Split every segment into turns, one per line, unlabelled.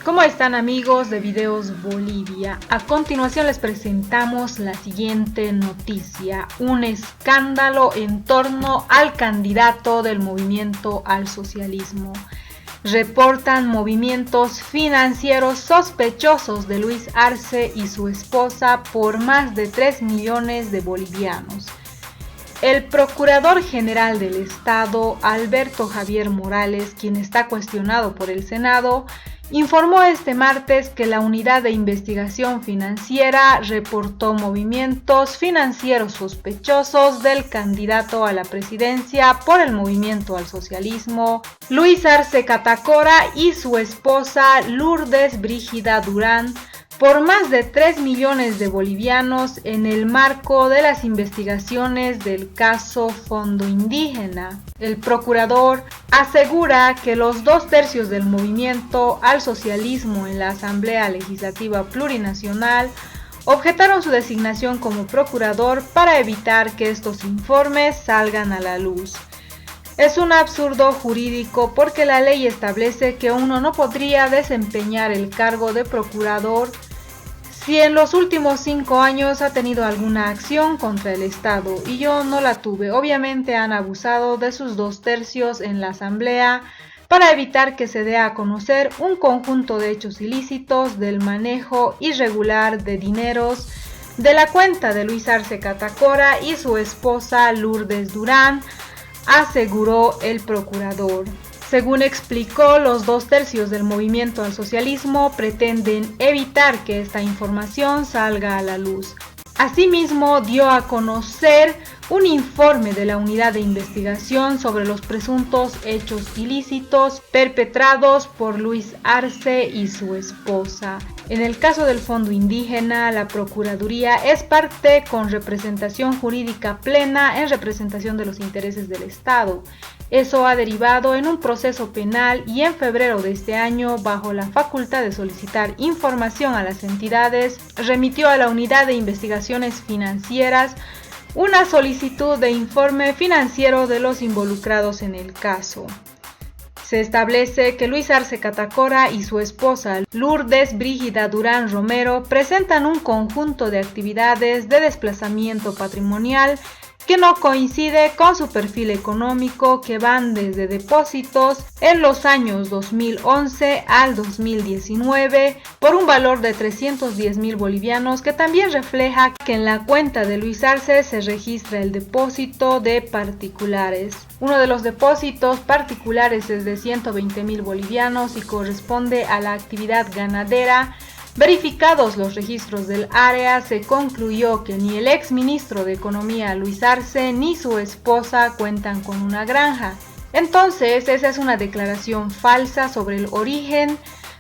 ¿Cómo están amigos de Videos Bolivia? A continuación les presentamos la siguiente noticia, un escándalo en torno al candidato del movimiento al socialismo. Reportan movimientos financieros sospechosos de Luis Arce y su esposa por más de 3 millones de bolivianos. El Procurador General del Estado, Alberto Javier Morales, quien está cuestionado por el Senado, informó este martes que la Unidad de Investigación Financiera reportó movimientos financieros sospechosos del candidato a la presidencia por el movimiento al socialismo, Luis Arce Catacora, y su esposa Lourdes Brígida Durán, por más de 3 millones de bolivianos en el marco de las investigaciones del caso Fondo Indígena. El procurador asegura que los 2/3 del movimiento al socialismo en la Asamblea Legislativa Plurinacional objetaron su designación como procurador para evitar que estos informes salgan a la luz. Es un absurdo jurídico porque la ley establece que uno no podría desempeñar el cargo de procurador si en los últimos 5 años ha tenido alguna acción contra el Estado, y yo no la tuve. Obviamente han abusado de sus 2/3 en la Asamblea para evitar que se dé a conocer un conjunto de hechos ilícitos del manejo irregular de dineros de la cuenta de Luis Arce Catacora y su esposa Lourdes Durán, aseguró el procurador. Según explicó, los 2/3 del movimiento al socialismo pretenden evitar que esta información salga a la luz. Asimismo, dio a conocer un informe de la Unidad de Investigación sobre los presuntos hechos ilícitos perpetrados por Luis Arce y su esposa. En el caso del Fondo Indígena, la Procuraduría es parte con representación jurídica plena en representación de los intereses del Estado. Eso ha derivado en un proceso penal y en febrero de este año, bajo la facultad de solicitar información a las entidades, remitió a la Unidad de Investigaciones Financieras una solicitud de informe financiero de los involucrados en el caso. Se establece que Luis Arce Catacora y su esposa Lourdes Brígida Durán Romero presentan un conjunto de actividades de desplazamiento patrimonial que no coincide con su perfil económico, que van desde depósitos en los años 2011 al 2019 por un valor de 310.000 bolivianos, que también refleja que en la cuenta de Luis Arce se registra el depósito de particulares. Uno de los depósitos particulares es de 120.000 bolivianos y corresponde a la actividad ganadera. Verificados los registros del área, se concluyó que ni el exministro de Economía Luis Arce ni su esposa cuentan con una granja. Entonces, esa es una declaración falsa sobre el origen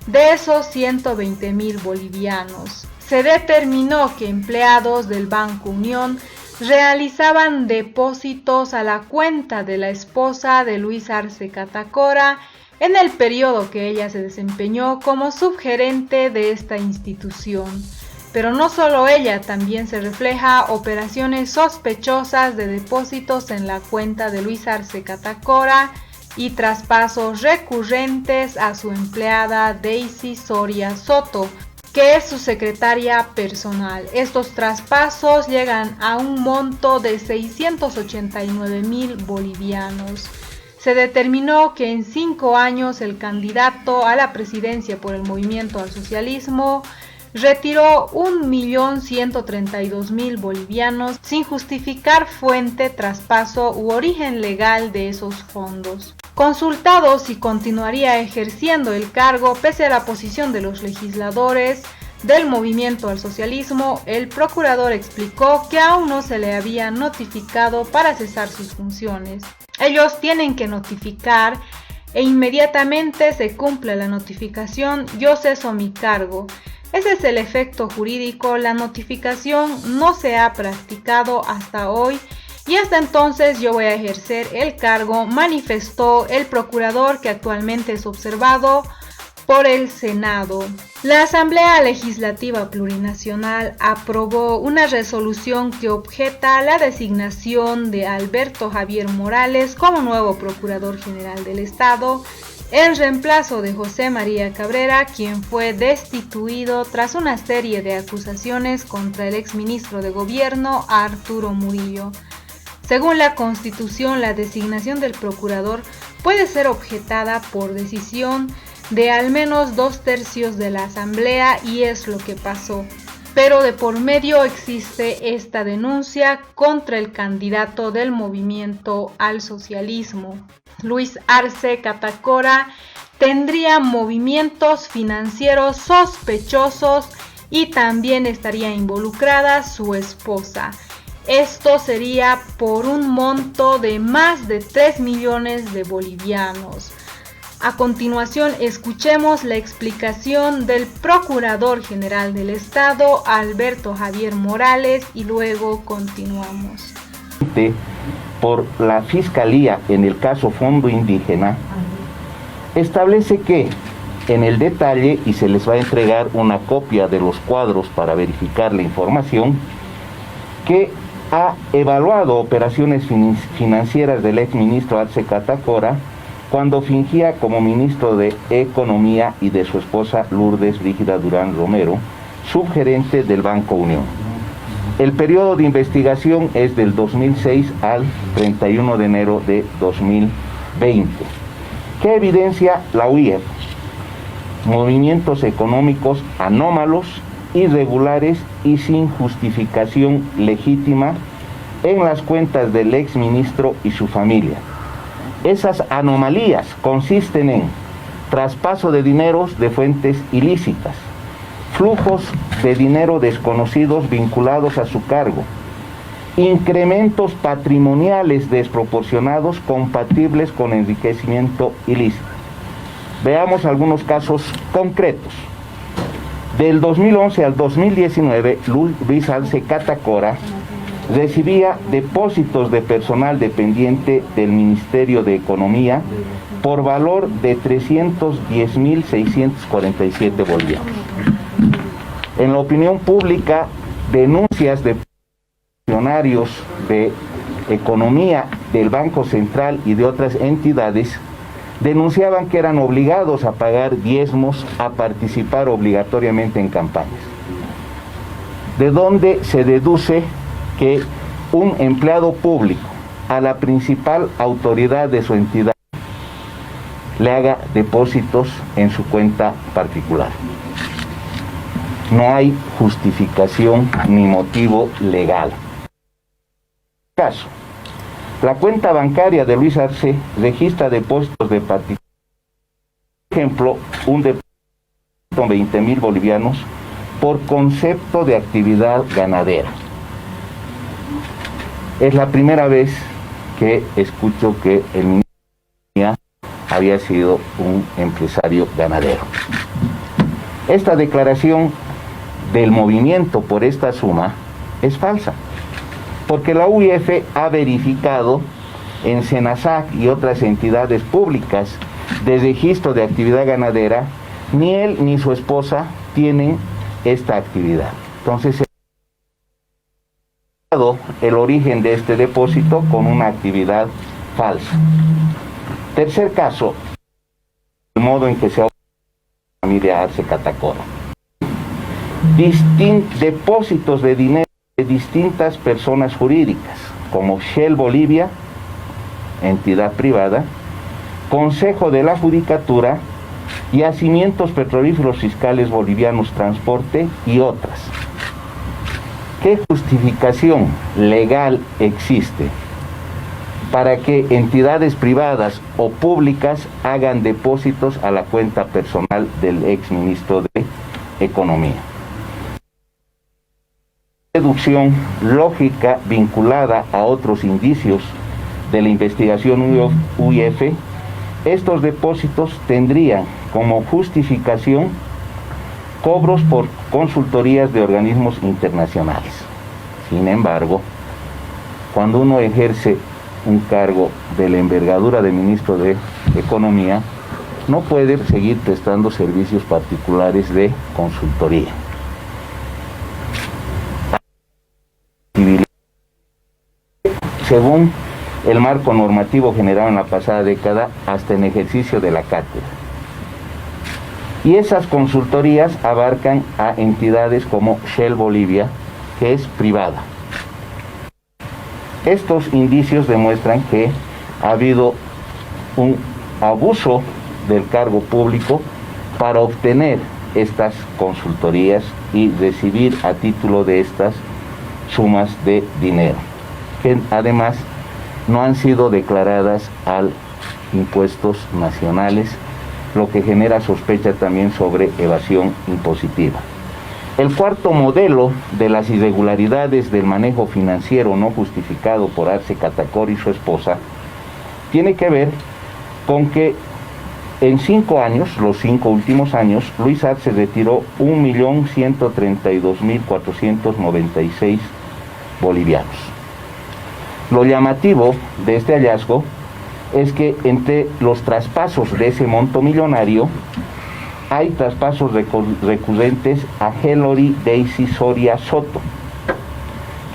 de esos 120.000 bolivianos. Se determinó que empleados del Banco Unión realizaban depósitos a la cuenta de la esposa de Luis Arce Catacora en el periodo que ella se desempeñó como subgerente de esta institución. Pero no solo ella, también se refleja operaciones sospechosas de depósitos en la cuenta de Luis Arce Catacora y traspasos recurrentes a su empleada Daisy Soria Soto, que es su secretaria personal. Estos traspasos llegan a un monto de 689.000 bolivianos. Se determinó que en 5 años el candidato a la presidencia por el movimiento al socialismo retiró 1.132.000 bolivianos sin justificar fuente, traspaso u origen legal de esos fondos. Consultado si continuaría ejerciendo el cargo pese a la posición de los legisladores del movimiento al socialismo, el procurador explicó que aún no se le había notificado para cesar sus funciones. Ellos tienen que notificar e inmediatamente se cumple la notificación, yo ceso mi cargo. Ese es el efecto jurídico. La notificación no se ha practicado hasta hoy y hasta entonces yo voy a ejercer el cargo, manifestó el procurador, que actualmente es observado por el Senado. La Asamblea Legislativa Plurinacional aprobó una resolución que objeta la designación de Alberto Javier Morales como nuevo Procurador General del Estado, en reemplazo de José María Cabrera, quien fue destituido tras una serie de acusaciones contra el exministro de Gobierno, Arturo Murillo. Según la Constitución, la designación del procurador puede ser objetada por decisión de al menos 2/3 de la Asamblea, y es lo que pasó. Pero de por medio existe esta denuncia contra el candidato del movimiento al socialismo. Luis Arce Catacora tendría movimientos financieros sospechosos y también estaría involucrada su esposa. Esto sería por un monto de más de 3 millones de bolivianos. A continuación, escuchemos la explicación del Procurador General del Estado, Alberto Javier Morales, y luego continuamos.
Por la Fiscalía en el caso Fondo Indígena, establece que en el detalle, y se les va a entregar una copia de los cuadros para verificar la información, que ha evaluado operaciones financieras del exministro Arce Catacora cuando fingía como ministro de Economía y de su esposa Lourdes Brígida Durán Romero, subgerente del Banco Unión. El periodo de investigación es del 2006 al 31 de enero de 2020. ¿Qué evidencia la UIF? Movimientos económicos anómalos, irregulares y sin justificación legítima en las cuentas del exministro y su familia. Esas anomalías consisten en traspaso de dineros de fuentes ilícitas, flujos de dinero desconocidos vinculados a su cargo, incrementos patrimoniales desproporcionados compatibles con enriquecimiento ilícito. Veamos algunos casos concretos. Del 2011 al 2019, Luis Arce Catacora recibía depósitos de personal dependiente del Ministerio de Economía por valor de 310.647 bolivianos. En la opinión pública, denuncias de funcionarios de Economía del Banco Central y de otras entidades denunciaban que eran obligados a pagar diezmos, a participar obligatoriamente en campañas. ¿De dónde se deduce que un empleado público a la principal autoridad de su entidad le haga depósitos en su cuenta particular? No hay justificación ni motivo legal. Caso: la cuenta bancaria de Luis Arce registra depósitos de particulares. Por ejemplo, un depósito de 20.000 bolivianos por concepto de actividad ganadera. Es la primera vez que escucho que el ministro había sido un empresario ganadero. Esta declaración del movimiento por esta suma es falsa, porque la UIF ha verificado en Senasac y otras entidades públicas de registro de actividad ganadera, ni él ni su esposa tienen esta actividad. Entonces, el origen de este depósito con una actividad falsa. Tercer caso, el modo en que se ha la familia Arce Catacora. Depósitos de dinero de distintas personas jurídicas, como Shell Bolivia, entidad privada, Consejo de la Judicatura, Yacimientos Petrolíferos Fiscales Bolivianos Transporte y otras. ¿Qué justificación legal existe para que entidades privadas o públicas hagan depósitos a la cuenta personal del exministro de Economía? Deducción lógica vinculada a otros indicios de la investigación UIF, estos depósitos tendrían como justificación cobros por consultorías de organismos internacionales. Sin embargo, cuando uno ejerce un cargo de la envergadura de ministro de Economía, no puede seguir prestando servicios particulares de consultoría. Según el marco normativo generado en la pasada década, hasta en ejercicio de la cátedra. Y esas consultorías abarcan a entidades como Shell Bolivia, que es privada. Estos indicios demuestran que ha habido un abuso del cargo público para obtener estas consultorías y recibir a título de estas sumas de dinero, que además no han sido declaradas al impuestos nacionales, lo que genera sospecha también sobre evasión impositiva. El cuarto modelo de las irregularidades del manejo financiero no justificado por Arce Catacora y su esposa tiene que ver con que en 5 años, los 5 últimos años, Luis Arce retiró 1.132.496 bolivianos. Lo llamativo de este hallazgo es que entre los traspasos de ese monto millonario hay traspasos recurrentes a Helori Daisy Soria Soto,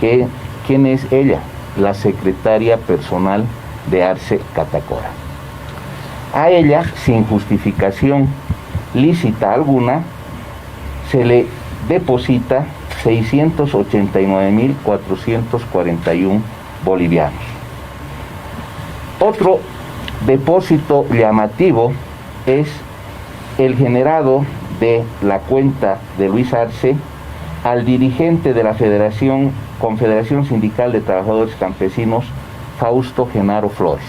¿quién es ella? La secretaria personal de Arce Catacora. A ella, sin justificación lícita alguna, se le deposita 689.441 bolivianos. Otro depósito llamativo es el generado de la cuenta de Luis Arce al dirigente de la Confederación Sindical de Trabajadores Campesinos, Fausto Genaro Flores,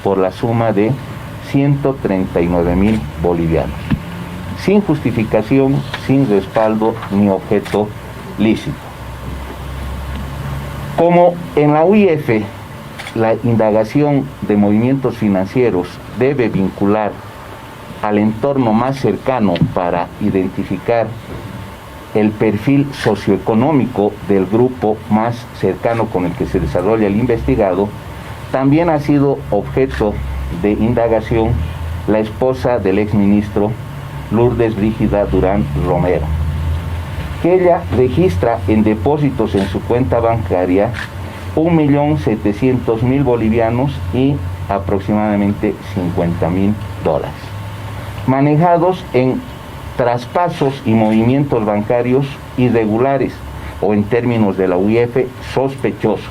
por la suma de 139.000 bolivianos, sin justificación, sin respaldo ni objeto lícito. Como en la UIF la indagación de movimientos financieros debe vincular al entorno más cercano para identificar el perfil socioeconómico del grupo más cercano con el que se desarrolla el investigado, también ha sido objeto de indagación la esposa del exministro Lourdes Brígida Durán Romero, que ella registra en depósitos en su cuenta bancaria 1.700.000 bolivianos y aproximadamente $50.000, manejados en traspasos y movimientos bancarios irregulares o, en términos de la UIF, sospechosos,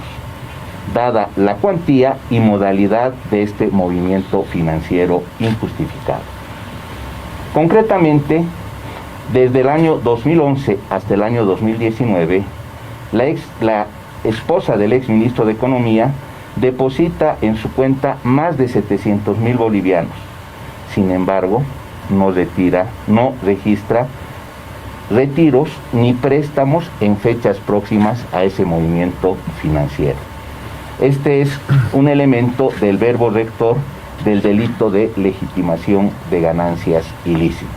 dada la cuantía y modalidad de este movimiento financiero injustificado. Concretamente, desde el año 2011 hasta el año 2019, la esposa del exministro de Economía deposita en su cuenta más de 700.000 bolivianos. Sin embargo, no registra retiros ni préstamos en fechas próximas a ese movimiento financiero. Este es un elemento del verbo rector del delito de legitimación de ganancias ilícitas.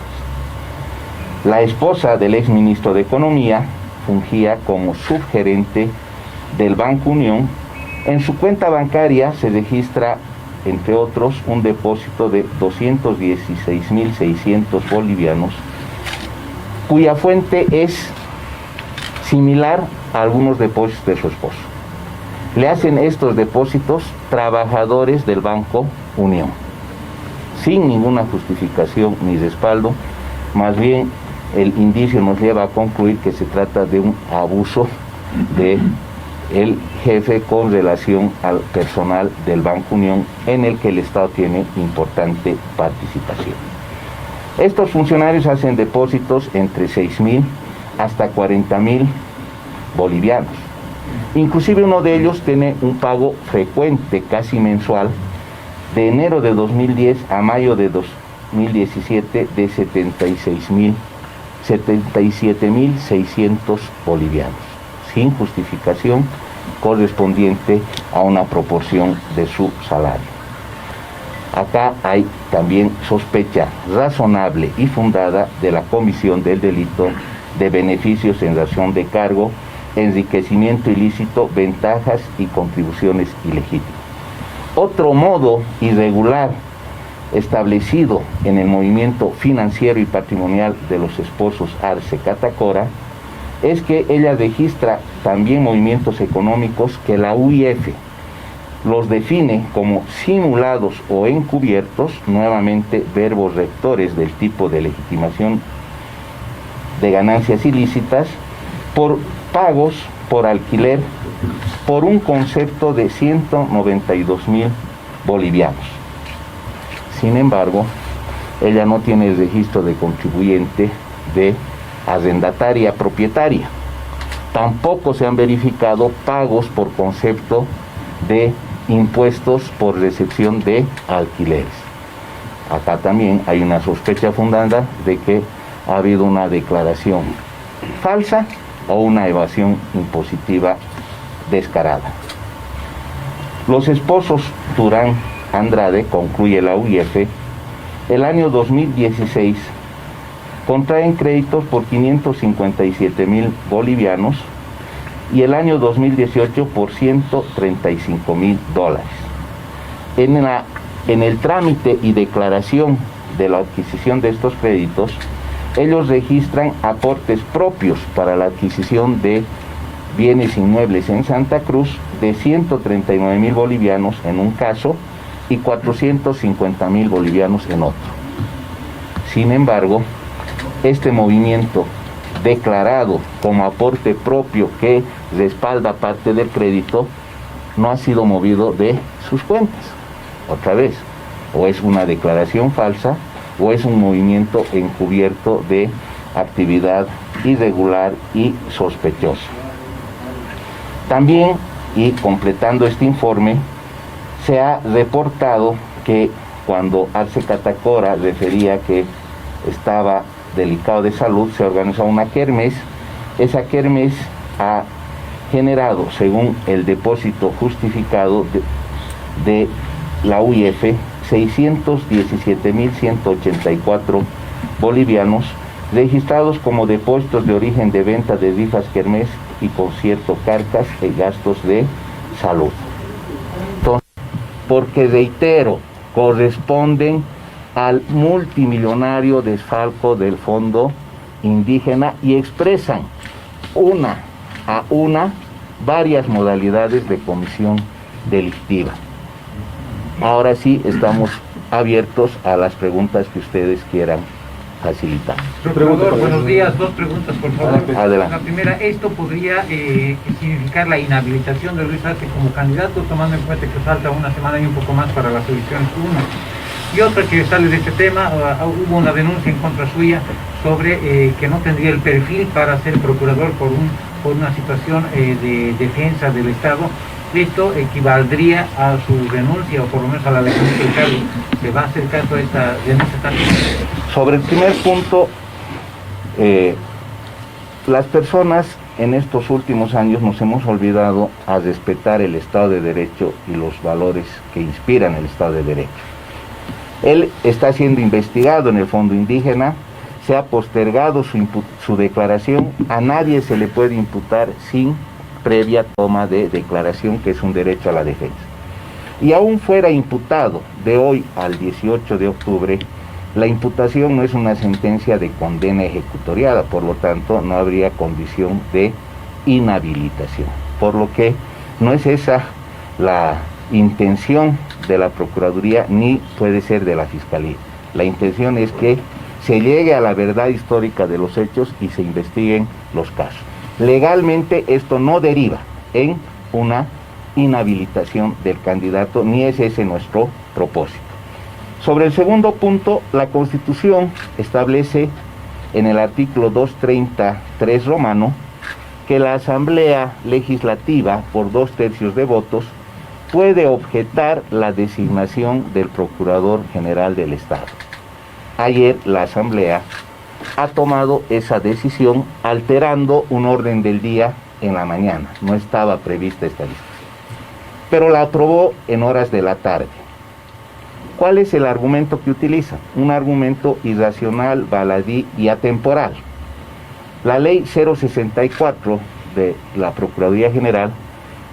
La esposa del exministro de Economía fungía como subgerente del Banco Unión. En su cuenta bancaria se registra, entre otros, un depósito de 216.600 bolivianos, cuya fuente es similar a algunos depósitos de su esposo. Le hacen estos depósitos trabajadores del Banco Unión, sin ninguna justificación ni respaldo. Más bien, el indicio nos lleva a concluir que se trata de un abuso de el jefe con relación al personal del Banco Unión, en el que el Estado tiene importante participación. Estos funcionarios hacen depósitos entre 6.000 hasta 40.000 bolivianos. Inclusive uno de ellos tiene un pago frecuente, casi mensual, de enero de 2010 a mayo de 2017 de 77.600 bolivianos, sin justificación correspondiente a una proporción de su salario. Acá hay también sospecha razonable y fundada de la comisión del delito de beneficios en razón de cargo, enriquecimiento ilícito, ventajas y contribuciones ilegítimas. Otro modo irregular establecido en el movimiento financiero y patrimonial de los esposos Arce Catacora es que ella registra también movimientos económicos que la UIF los define como simulados o encubiertos, nuevamente verbos rectores del tipo de legitimación de ganancias ilícitas, por pagos por alquiler por un concepto de 192,000 bolivianos. Sin embargo, ella no tiene el registro de contribuyente de arrendataria propietaria. Tampoco se han verificado pagos por concepto de impuestos por recepción de alquileres. Acá también hay una sospecha fundada de que ha habido una declaración falsa o una evasión impositiva descarada. Los esposos Durán Andrade, concluye la UIF, el año 2016 contraen créditos por 557,000 bolivianos y el año 2018 por 135,000 dólares. En el trámite y declaración de la adquisición de estos créditos, ellos registran aportes propios para la adquisición de bienes inmuebles en Santa Cruz de 139,000 bolivianos en un caso y 450,000 bolivianos en otro. Sin embargo, este movimiento declarado como aporte propio que respalda parte del crédito no ha sido movido de sus cuentas. Otra vez, o es una declaración falsa o es un movimiento encubierto de actividad irregular y sospechosa. También, y completando este informe, se ha reportado que cuando Arce Catacora refería que estaba delicado de salud, se organizó una kermés. Esa kermés ha generado, según el depósito justificado de la UIF, 617,184 bolivianos registrados como depósitos de origen de venta de rifas kermés y concierto carcas y gastos de salud. Entonces, porque reitero, corresponden al multimillonario desfalco del fondo indígena y expresan una a una varias modalidades de comisión delictiva. Ahora sí estamos abiertos a las preguntas que ustedes quieran facilitar.
Procurador, buenos días. Dos preguntas, por favor.
Adelante.
La primera, ¿esto podría significar la inhabilitación de Luis Arce como candidato, tomando en cuenta que falta una semana y un poco más para las elecciones? Una. Y otra que sale de este tema, hubo una denuncia en contra suya sobre que no tendría el perfil para ser procurador por una situación de defensa del Estado. ¿Esto equivaldría a su renuncia o por lo menos a la denuncia del cargo? ¿Se va a hacer caso a esta denuncia también?
Sobre el primer punto, las personas en estos últimos años nos hemos olvidado a respetar el Estado de Derecho y los valores que inspiran el Estado de Derecho. Él está siendo investigado en el fondo indígena, se ha postergado su declaración, a nadie se le puede imputar sin previa toma de declaración, que es un derecho a la defensa. Y aún fuera imputado de hoy al 18 de octubre, la imputación no es una sentencia de condena ejecutoriada, por lo tanto no habría condición de inhabilitación. Por lo que no es esa la intención de la Procuraduría ni puede ser de la Fiscalía. La intención es que se llegue a la verdad histórica de los hechos y se investiguen los casos. Legalmente esto no deriva en una inhabilitación del candidato, ni es ese nuestro propósito. Sobre el segundo punto, la Constitución establece en el artículo 233 romano que la Asamblea Legislativa, por 2/3 de votos, puede objetar la designación del Procurador General del Estado. Ayer la Asamblea ha tomado esa decisión alterando un orden del día en la mañana. No estaba prevista esta discusión, pero la aprobó en horas de la tarde. ¿Cuál es el argumento que utiliza? Un argumento irracional, baladí y atemporal. La ley 064 de la Procuraduría General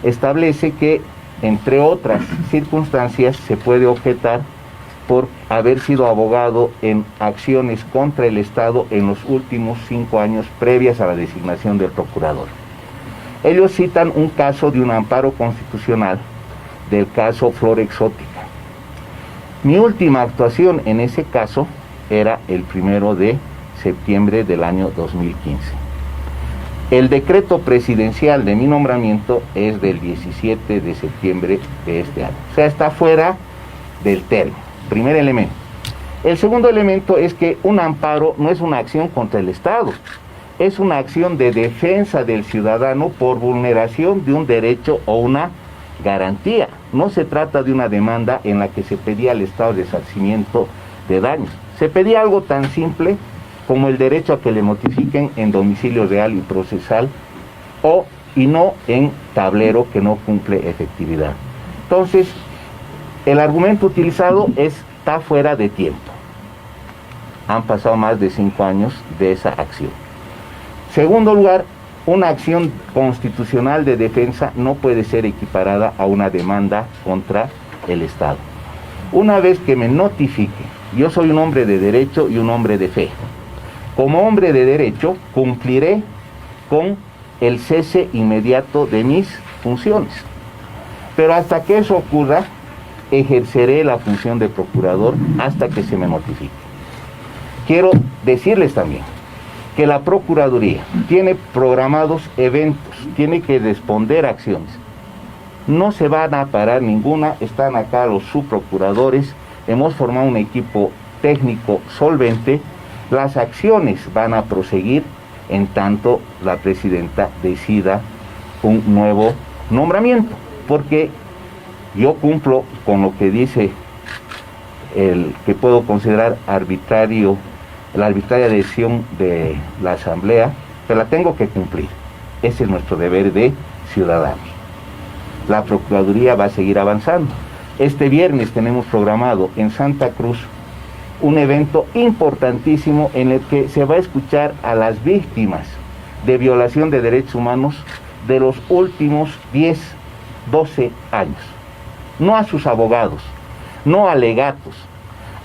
establece que, entre otras circunstancias, se puede objetar por haber sido abogado en acciones contra el Estado en los últimos 5 años previas a la designación del procurador. Ellos citan un caso de un amparo constitucional del caso Flor Exótica. Mi última actuación en ese caso era el 1 de septiembre del año 2015. El decreto presidencial de mi nombramiento es del 17 de septiembre de este año. O sea, está fuera del término. Primer elemento. El segundo elemento es que un amparo no es una acción contra el Estado, es una acción de defensa del ciudadano por vulneración de un derecho o una garantía. No se trata de una demanda en la que se pedía al Estado resarcimiento de daños. Se pedía algo tan simple como el derecho a que le notifiquen en domicilio real y procesal y no en tablero que no cumple efectividad. Entonces, el argumento utilizado está fuera de tiempo. Han pasado más de 5 años de esa acción. Segundo lugar, una acción constitucional de defensa no puede ser equiparada a una demanda contra el Estado. Una vez que me notifique, yo soy un hombre de derecho y un hombre de fe. Como hombre de derecho, cumpliré con el cese inmediato de mis funciones. Pero hasta que eso ocurra, ejerceré la función de procurador hasta que se me notifique. Quiero decirles también que la Procuraduría tiene programados eventos, tiene que responder acciones. No se van a parar ninguna, están acá los subprocuradores, hemos formado un equipo técnico solvente, las acciones van a proseguir en tanto la presidenta decida un nuevo nombramiento, porque yo cumplo con lo que dice el que puedo considerar arbitrario, la arbitraria decisión de la Asamblea, pero la tengo que cumplir. Ese es nuestro deber de ciudadanos. La Procuraduría va a seguir avanzando. Este viernes tenemos programado en Santa Cruz un evento importantísimo en el que se va a escuchar a las víctimas de violación de derechos humanos de los últimos 10, 12 años. No a sus abogados, no a alegatos,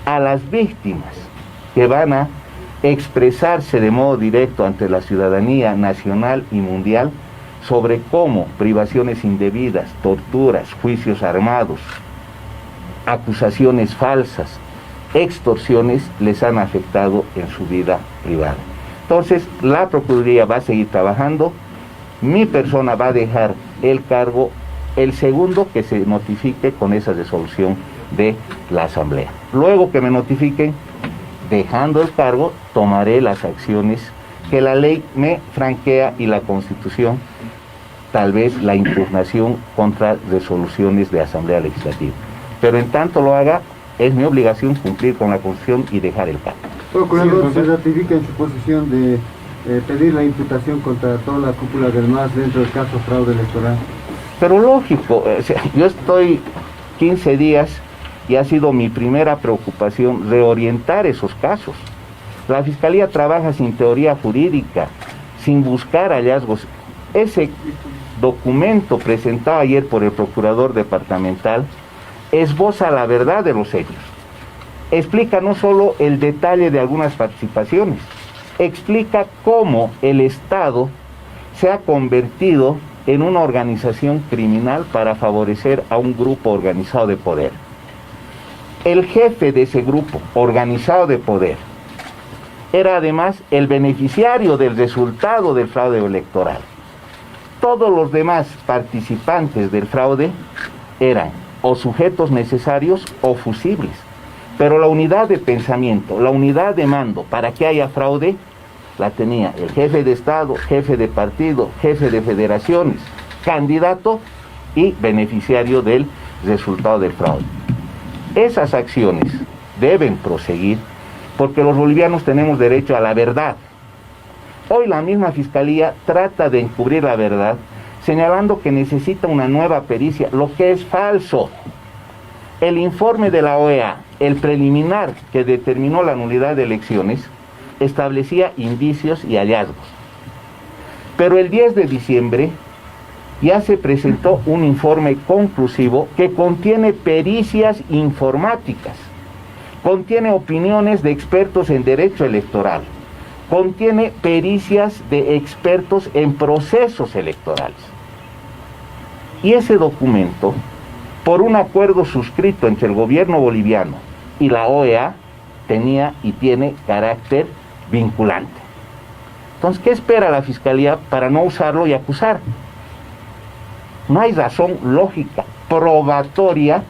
a las víctimas que van a expresarse de modo directo ante la ciudadanía nacional y mundial sobre cómo privaciones indebidas, torturas, juicios armados, acusaciones falsas, extorsiones les han afectado en su vida privada. Entonces, la Procuraduría va a seguir trabajando, mi persona va a dejar el cargo el segundo que se notifique con esa resolución de la Asamblea. Luego que me notifiquen, dejando el cargo, tomaré las acciones que la ley me franquea y la Constitución, tal vez la impugnación contra resoluciones de Asamblea Legislativa. Pero en tanto lo haga, es mi obligación cumplir con la Constitución y dejar el cargo.
Procurador, se ratifica en su posición de pedir la imputación contra toda la cúpula del MAS dentro del caso fraude electoral.
Pero lógico, yo estoy 15 días y ha sido mi primera preocupación reorientar esos casos. La Fiscalía trabaja sin teoría jurídica, sin buscar hallazgos. Ese documento presentado ayer por el Procurador Departamental esboza la verdad de los hechos. Explica no solo el detalle de algunas participaciones, explica cómo el Estado se ha convertido en una organización criminal para favorecer a un grupo organizado de poder. El jefe de ese grupo organizado de poder era además el beneficiario del resultado del fraude electoral. Todos los demás participantes del fraude eran o sujetos necesarios o fusibles, pero la unidad de pensamiento, la unidad de mando para que haya fraude, la tenía el jefe de Estado, jefe de partido, jefe de federaciones, candidato y beneficiario del resultado del fraude. Esas acciones deben proseguir porque los bolivianos tenemos derecho a la verdad. Hoy la misma Fiscalía trata de encubrir la verdad, señalando que necesita una nueva pericia, lo que es falso. El informe de la OEA, el preliminar que determinó la nulidad de elecciones, establecía indicios y hallazgos. Pero el 10 de diciembre ya se presentó un informe conclusivo que contiene pericias informáticas contiene opiniones de expertos en derecho electoral, contiene pericias de expertos en procesos electorales. Y ese documento, por un acuerdo suscrito entre el gobierno boliviano y la OEA, tenía y tiene carácter vinculante. Entonces, ¿qué espera la Fiscalía para no usarlo y acusar? No hay razón lógica, probatoria,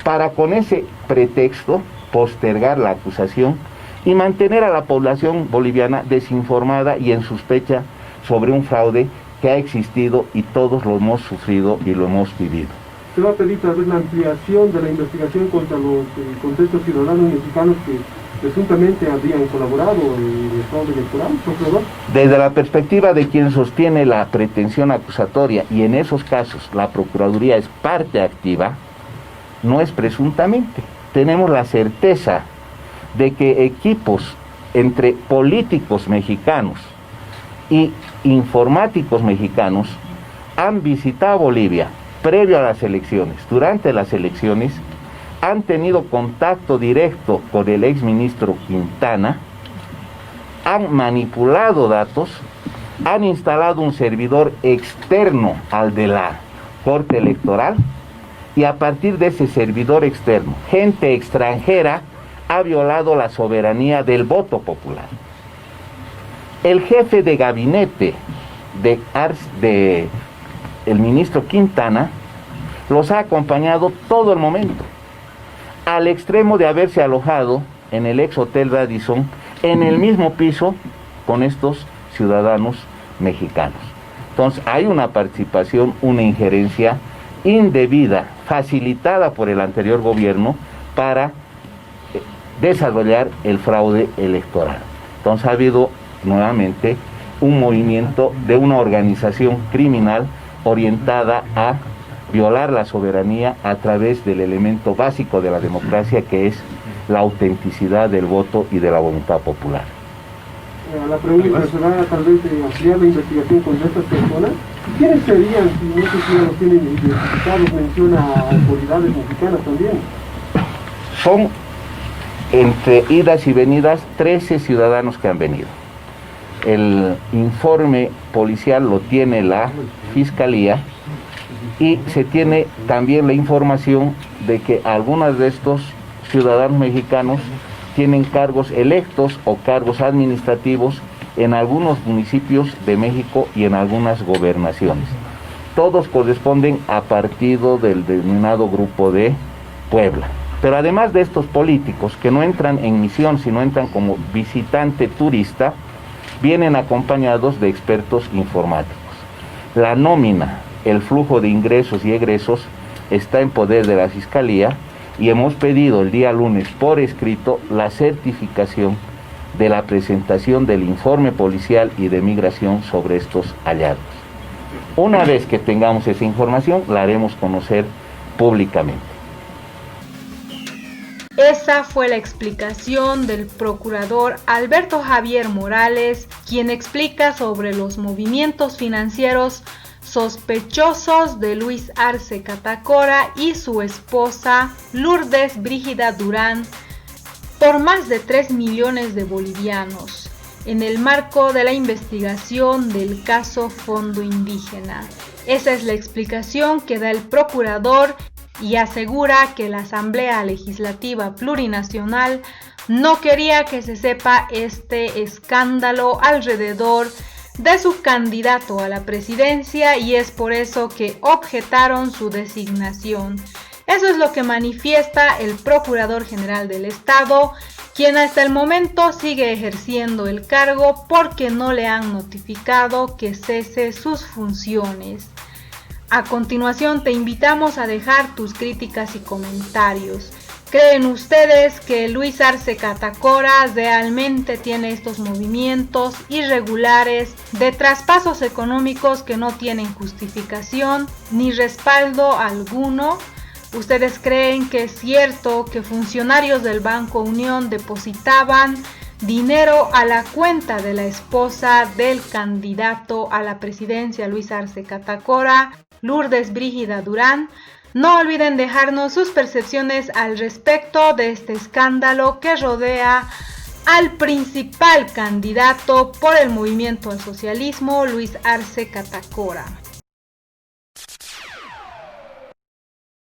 para con ese pretexto postergar la acusación y mantener a la población boliviana desinformada y en sospecha sobre un fraude que ha existido y todos lo hemos sufrido y lo hemos vivido.
Se va a pedir tal vez la ampliación de la investigación contra estos ciudadanos mexicanos que presuntamente habrían colaborado en el fraude electoral, procurador.
Desde la perspectiva de quien sostiene la pretensión acusatoria, y en esos casos la Procuraduría es parte activa, no es presuntamente. Tenemos la certeza de que equipos entre políticos mexicanos y informáticos mexicanos han visitado Bolivia previo a las elecciones, durante las elecciones, han tenido contacto directo con el exministro Quintana, han manipulado datos, han instalado un servidor externo al de la Corte Electoral, y a partir de ese servidor externo, gente extranjera ha violado la soberanía del voto popular. El jefe de gabinete el ministro Quintana los ha acompañado todo el momento, al extremo de haberse alojado en el ex hotel Radisson, en el mismo piso con estos ciudadanos mexicanos. Entonces hay una participación, una injerencia indebida, facilitada por el anterior gobierno para desarrollar el fraude electoral. Entonces ha habido nuevamente un movimiento de una organización criminal orientada a violar la soberanía a través del elemento básico de la democracia, que es la autenticidad del voto y de la voluntad popular.
A la pregunta, ¿se va tal vez ampliar la investigación contra estas personas? ¿Quiénes serían, si no sé si ya los tienen identificados, menciona a autoridades mexicanas también?
Son, entre idas y venidas, 13 ciudadanos que han venido. El informe policial lo tiene la Fiscalía y se tiene también la información de que algunos de estos ciudadanos mexicanos tienen cargos electos o cargos administrativos en algunos municipios de México y en algunas gobernaciones. Todos corresponden a partido del denominado Grupo de Puebla. Pero además de estos políticos que no entran en misión, sino entran como visitante turista, vienen acompañados de expertos informáticos. La nómina, el flujo de ingresos y egresos está en poder de la Fiscalía y hemos pedido el día lunes por escrito la certificación de la presentación del informe policial y de migración sobre estos hallazgos. Una vez que tengamos esa información, la haremos conocer públicamente.
Esa fue la explicación del procurador Alberto Javier Morales, quien explica sobre los movimientos financieros sospechosos de Luis Arce Catacora y su esposa Lourdes Brígida Durán por más de 3 millones de bolivianos en el marco de la investigación del caso Fondo Indígena. Esa es la explicación que da el procurador y asegura que la Asamblea Legislativa Plurinacional no quería que se sepa este escándalo alrededor de su candidato a la presidencia y es por eso que objetaron su designación. Eso es lo que manifiesta el Procurador General del Estado, quien hasta el momento sigue ejerciendo el cargo porque no le han notificado que cese sus funciones. A continuación te invitamos a dejar tus críticas y comentarios. ¿Creen ustedes que Luis Arce Catacora realmente tiene estos movimientos irregulares de traspasos económicos que no tienen justificación ni respaldo alguno? ¿Ustedes creen que es cierto que funcionarios del Banco Unión depositaban dinero a la cuenta de la esposa del candidato a la presidencia Luis Arce Catacora, Lourdes Brígida Durán? No olviden dejarnos sus percepciones al respecto de este escándalo que rodea al principal candidato por el movimiento al socialismo, Luis Arce Catacora.